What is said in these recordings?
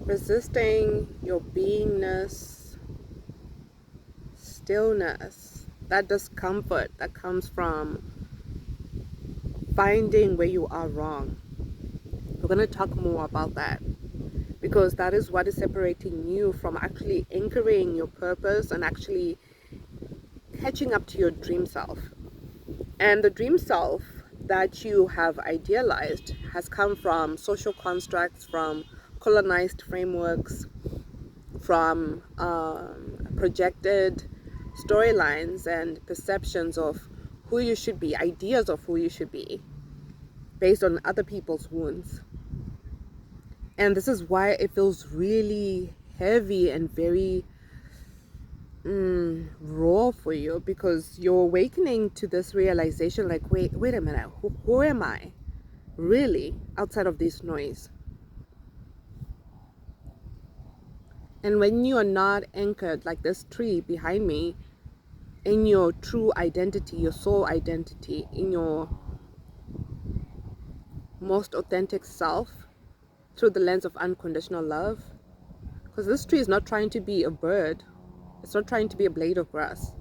Resisting your beingness, stillness, that discomfort that comes from finding where you are wrong. We're going to talk more about that because that is what is separating you from actually anchoring your purpose and actually catching up to your dream self. And the dream self that you have idealized has come from social constructs, from colonized frameworks, from projected storylines and perceptions of who you should be, ideas of who you should be, based on other people's wounds. And this is why it feels really heavy and very raw for you, because you're awakening to this realization like, wait a minute, who am I really outside of this noise? And when you are not anchored like this tree behind me in your true identity, your soul identity, in your most authentic self through the lens of unconditional love, because this tree is not trying to be a bird, it's not trying to be a blade of grass.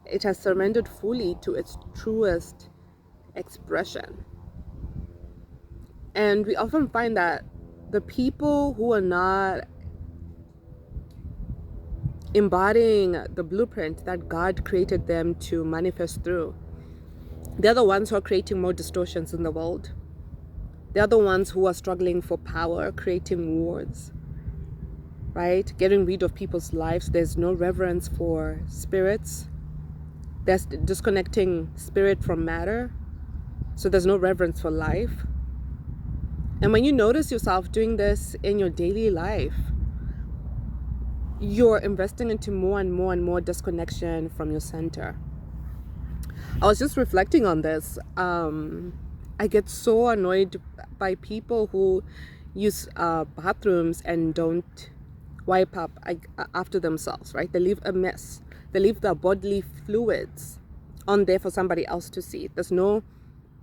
It has surrendered fully to its truest expression. And we often find that the people who are not embodying the blueprint that God created them to manifest through, they're the ones who are creating more distortions in the world. They're the ones who are struggling for power, creating wars, right? Getting rid of people's lives. There's no reverence for spirits. There's disconnecting spirit from matter. So there's no reverence for life. And when you notice yourself doing this in your daily life, you're investing into more and more and more disconnection from your center. I was just reflecting on this. I get so annoyed by people who use bathrooms and don't wipe up after themselves, right? They leave a mess. They leave their bodily fluids on there for somebody else to see. There's no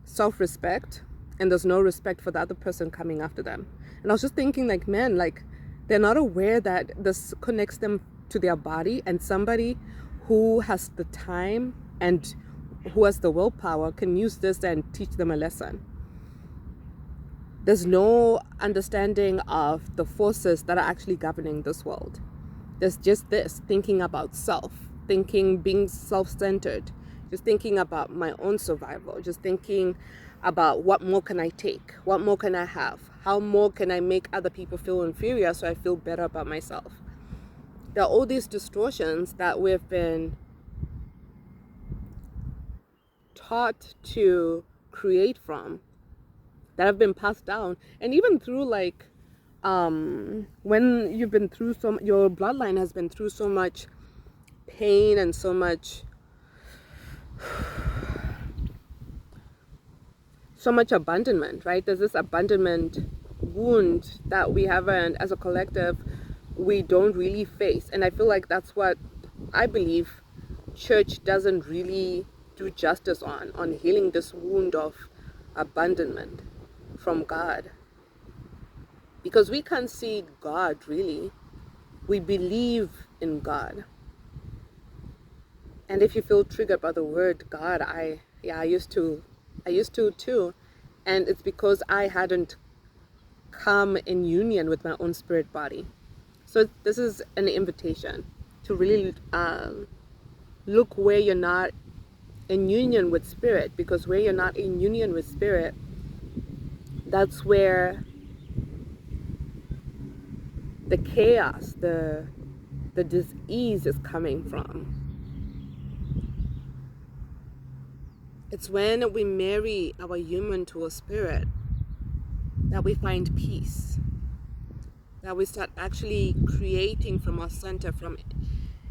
self-respect and there's no respect for the other person coming after them. And I was just thinking like, man, like they're not aware that this connects them to their body, and somebody who has the time and who has the willpower can use this and teach them a lesson. There's no understanding of the forces that are actually governing this world. There's just this thinking about self, thinking, being self-centered, just thinking about my own survival, just thinking about what more can I take, what more can I have, how more can I make other people feel inferior so I feel better about myself. There are all these distortions that we've been taught to create from, that have been passed down, and even through like when you've been through your bloodline has been through so much pain and so much abandonment, right? There's this abandonment wound that we haven't, as a collective, we don't really face. And I feel like that's what I believe church doesn't really do justice on healing this wound of abandonment from God. Because we can't see God really. We believe in God. And if you feel triggered by the word God, I used to too. And it's because I hadn't come in union with my own spirit body. So this is an invitation to really look where you're not in union with spirit, because where you're not in union with spirit, that's where the chaos, the dis-ease is coming from. It's when we marry our human to a spirit that we find peace, that we start actually creating from our center, from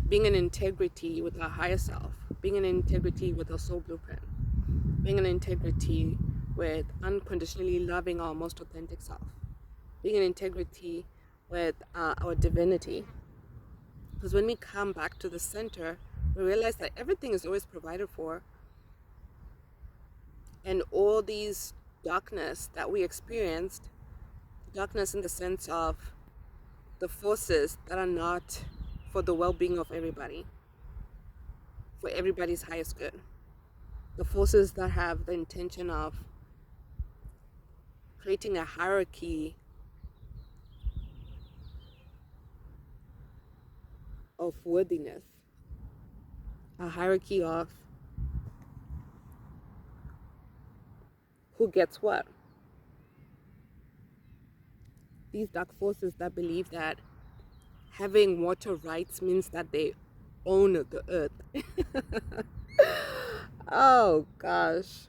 being in integrity with our higher self, being in integrity with our soul blueprint, being in integrity with unconditionally loving our most authentic self, being in integrity with our divinity. Because when we come back to the center, we realize that everything is always provided for. And all these darkness that we experienced, darkness in the sense of the forces that are not for the well-being of everybody, for everybody's highest good. The forces that have the intention of creating a hierarchy of worthiness, a hierarchy of who gets what. These dark forces that believe that having water rights means that they own the earth. Oh gosh.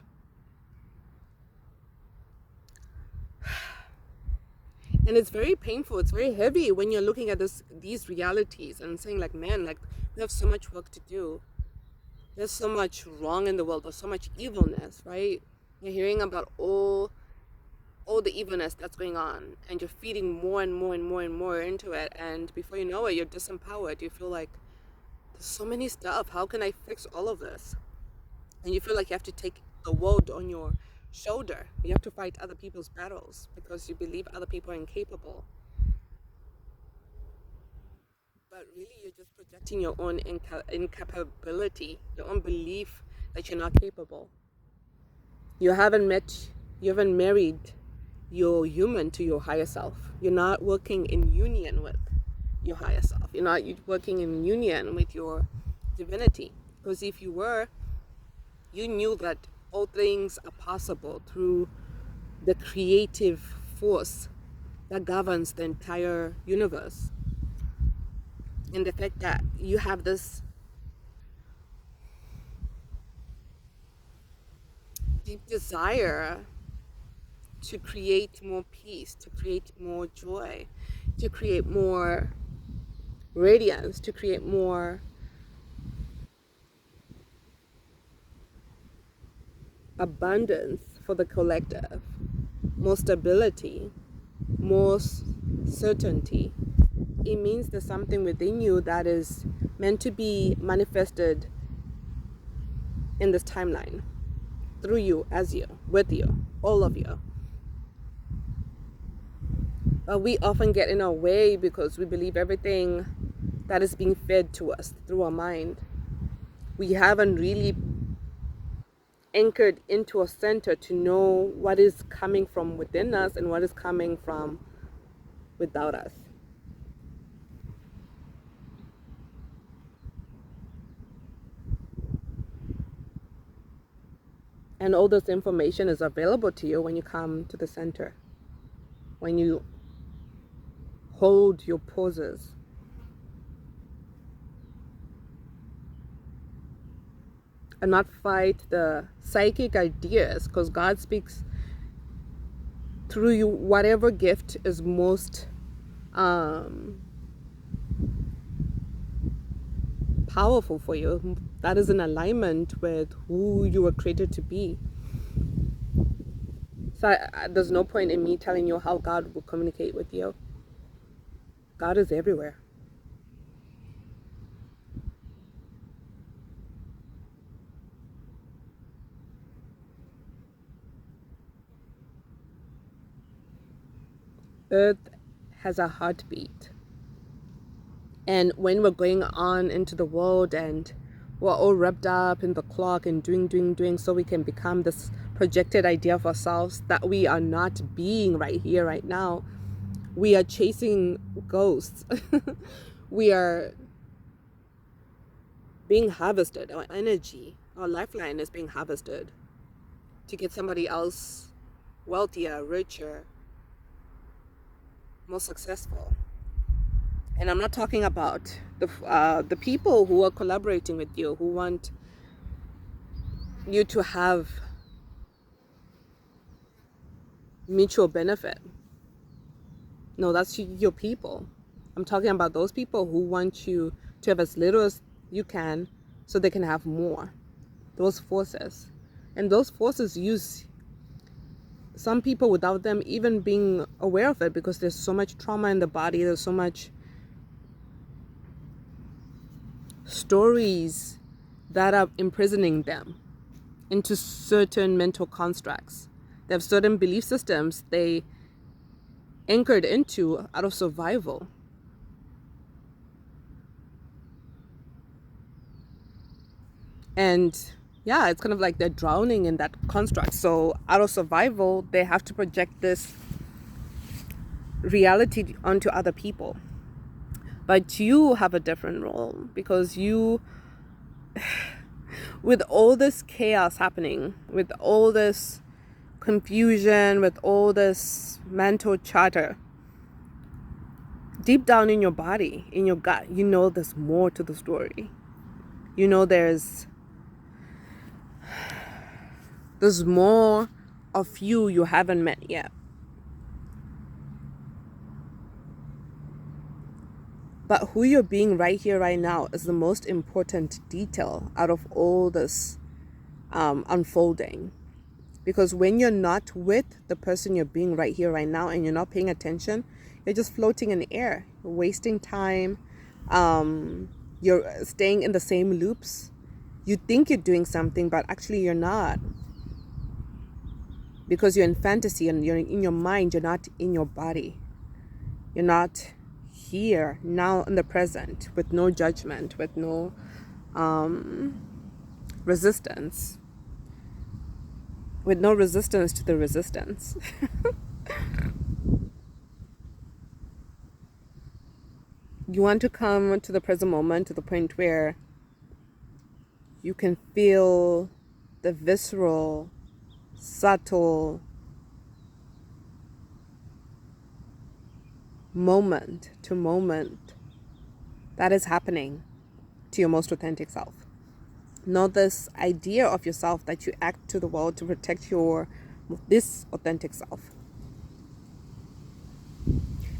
And it's very painful, it's very heavy when you're looking at these realities and saying like, man, like we have so much work to do. There's so much wrong in the world, there's so much evilness, right? You're hearing about all the evilness that's going on, and you're feeding more and more and more and more into it, and before you know it, you're disempowered. You feel like there's so many stuff, how can I fix all of this? And you feel like you have to take the world on your shoulder. You have to fight other people's battles because you believe other people are incapable. But really, you're just projecting your own incapability, your own belief that you're not capable. You haven't married your human to your higher self. You're not working in union with your higher self. You're not working in union with your divinity. Because if you were, you knew that all things are possible through the creative force that governs the entire universe. And the fact that you have this deep desire to create more peace, to create more joy, to create more radiance, to create more abundance for the collective, more stability, more certainty. It means there's something within you that is meant to be manifested in this timeline, through you, as you, with you, all of you. But we often get in our way because we believe everything that is being fed to us through our mind. We haven't really anchored into a center to know what is coming from within us and what is coming from without us. And all this information is available to you when you come to the center, when you hold your pauses. And not fight the psychic ideas, because God speaks through you whatever gift is most powerful for you, that is in alignment with who you were created to be. So there's no point in me telling you how God will communicate with you. God is everywhere. Earth has a heartbeat. And when we're going on into the world and we're all wrapped up in the clock and doing so we can become this projected idea of ourselves that we are not being right here, right now. We are chasing ghosts. We are being harvested. Our energy, our lifeline is being harvested to get somebody else wealthier, richer, more successful. And I'm not talking about the people who are collaborating with you, who want you to have mutual benefit. No, that's your people. I'm talking about those people who want you to have as little as you can so they can have more. Those forces. And those forces use some people without them even being aware of it, because there's so much trauma in the body, there's so much stories that are imprisoning them into certain mental constructs. They have certain belief systems they anchored into out of survival. And yeah, it's kind of like they're drowning in that construct. So out of survival, they have to project this reality onto other people. But you have a different role, because you, with all this chaos happening, with all this confusion, with all this mental chatter, deep down in your body, in your gut, you know there's more to the story. You know there's more of you haven't met yet. But who you're being right here, right now, is the most important detail out of all this unfolding. Because when you're not with the person you're being right here, right now, and you're not paying attention, you're just floating in the air, you're wasting time. You're staying in the same loops. You think you're doing something, but actually you're not. Because you're in fantasy and you're in your mind, you're not in your body. You're not here, now in the present, with no judgment, with no resistance. With no resistance to the resistance. You want to come to the present moment, to the point where you can feel the visceral, subtle moment to moment that is happening to your most authentic self. Not this idea of yourself that you act to the world to protect this authentic self.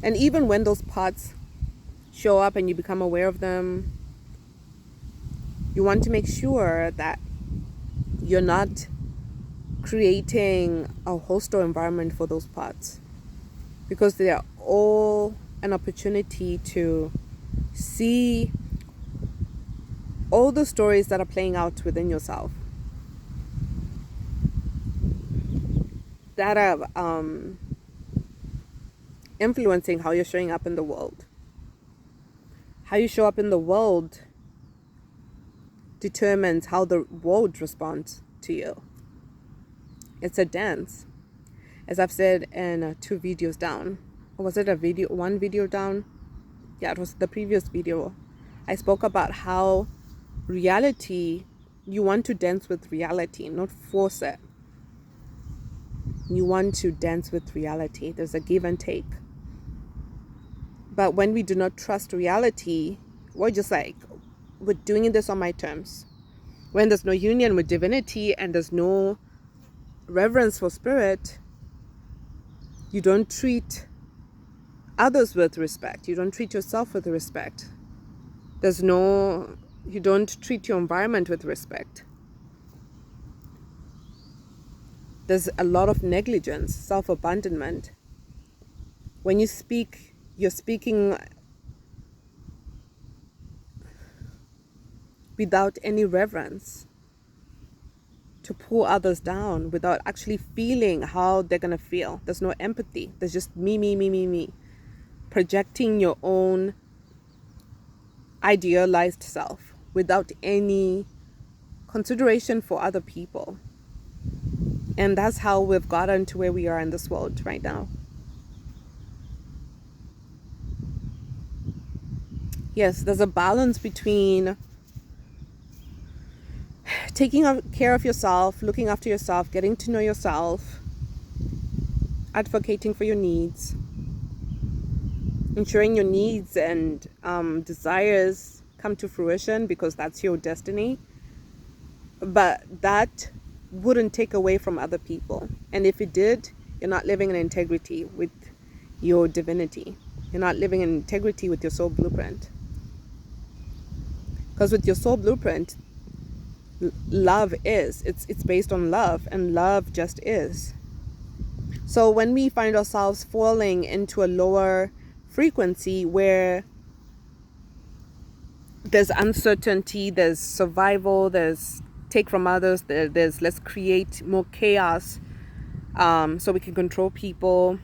And even when those parts show up and you become aware of them, you want to make sure that you're not creating a hostile environment for those parts, because they are all an opportunity to see all the stories that are playing out within yourself, that are influencing how you're showing up in the world. How you show up in the world determines how the world responds to you. It's a dance. As I've said in 2 videos down. Or was it one video down? Yeah, it was the previous video. I spoke about how reality, you want to dance with reality, not force it. You want to dance with reality. There's a give and take. But when we do not trust reality, we're just like, we're doing this on my terms. When there's no union with divinity and there's no reverence for spirit, you don't treat others with respect. You don't treat yourself with respect. You don't treat your environment with respect. There's a lot of negligence, self-abandonment. When you speak, you're speaking without any reverence, to pull others down without actually feeling how they're going to feel. There's no empathy. There's just me. Projecting your own idealized self without any consideration for other people. And that's how we've gotten to where we are in this world right now. Yes, there's a balance between taking care of yourself, looking after yourself, getting to know yourself, advocating for your needs, ensuring your needs and desires come to fruition, because that's your destiny. But that wouldn't take away from other people. And if it did, you're not living in integrity with your divinity. You're not living in integrity with your soul blueprint. Because with your soul blueprint, love is. It's based on love, and love just is. So when we find ourselves falling into a lower frequency where there's uncertainty, there's survival, there's take from others, there's let's create more chaos so we can control people,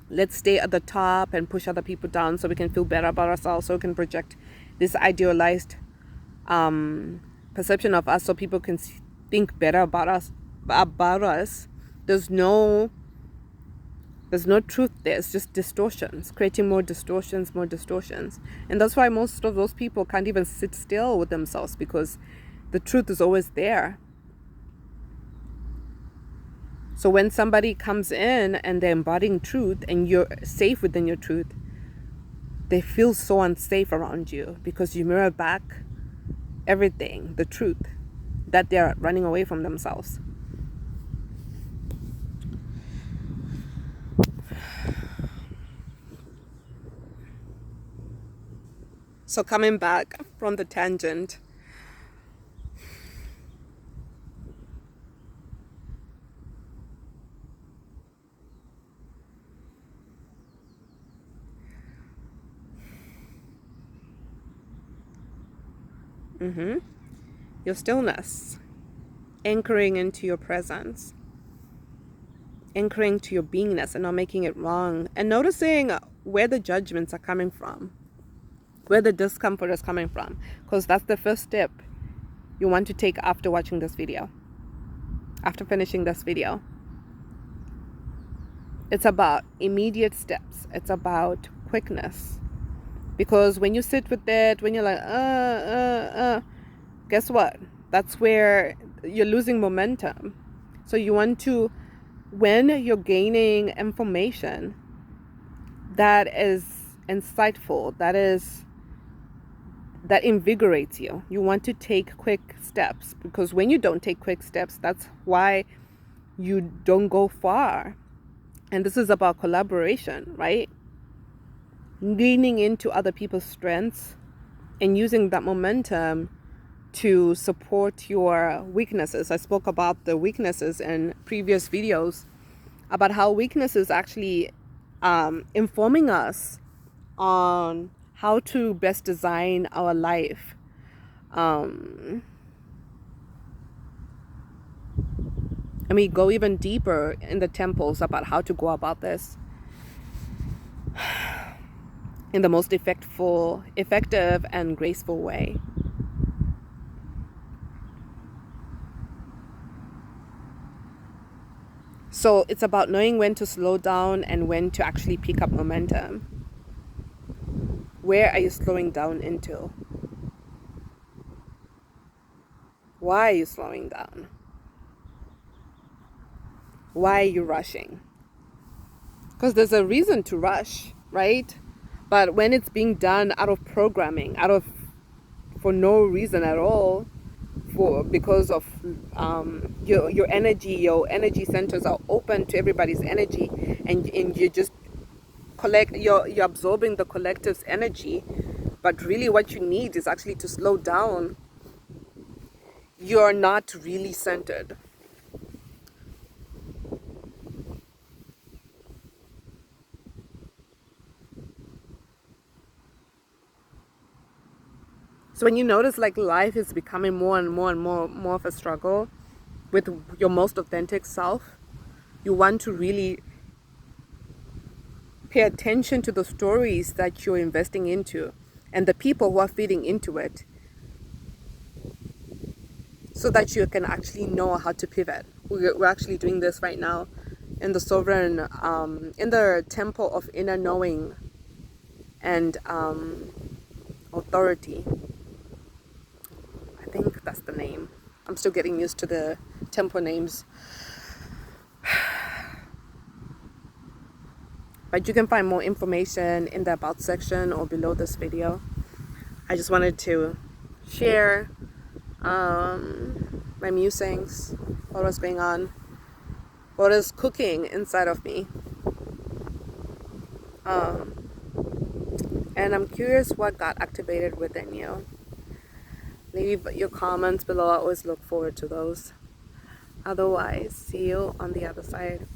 let's stay at the top and push other people down so we can feel better about ourselves, so we can project this idealized perception of us so people can think better about us. There's no truth there. It's just distortions, creating more distortions. And that's why most of those people can't even sit still with themselves, because the truth is always there. So when somebody comes in and they're embodying truth and you're safe within your truth, they feel so unsafe around you, because you mirror back everything, the truth, that they're running away from themselves. So coming back from the tangent, your stillness, anchoring into your presence, anchoring to your beingness and not making it wrong, and noticing where the judgments are coming from, where the discomfort is coming from, because that's the first step you want to take after watching this video, after finishing this video. It's about immediate steps. It's about quickness. Because when you sit with it, when you're like, guess what? That's where you're losing momentum. So you want to, when you're gaining information that is insightful, that invigorates you, you want to take quick steps. Because when you don't take quick steps, that's why you don't go far. And this is about collaboration, right? Leaning into other people's strengths and using that momentum to support your weaknesses. I spoke about the weaknesses in previous videos, about how weaknesses actually informing us on how to best design our life. And we go even deeper in the temples about how to go about this in the most effective and graceful way. So it's about knowing when to slow down and when to actually pick up momentum. Where are you slowing down into? Why are you slowing down? Why are you rushing? Because there's a reason to rush, right? But when it's being done out of programming, for no reason at all, because of your energy centers are open to everybody's energy, and you just you're absorbing the collective's energy, but really what you need is actually to slow down. You're not really centered. So when you notice like life is becoming more and more of a struggle with your most authentic self, you want to really pay attention to the stories that you're investing into and the people who are feeding into it, so that you can actually know how to pivot. We're actually doing this right now in the sovereign, in the temple of inner knowing and authority. I think that's the name. I'm still getting used to the temple names. But you can find more information in the about section or below this video. I just wanted to share my musings, what was going on, what is cooking inside of me. And I'm curious what got activated within you. Leave your comments below. I always look forward to those. Otherwise, see you on the other side.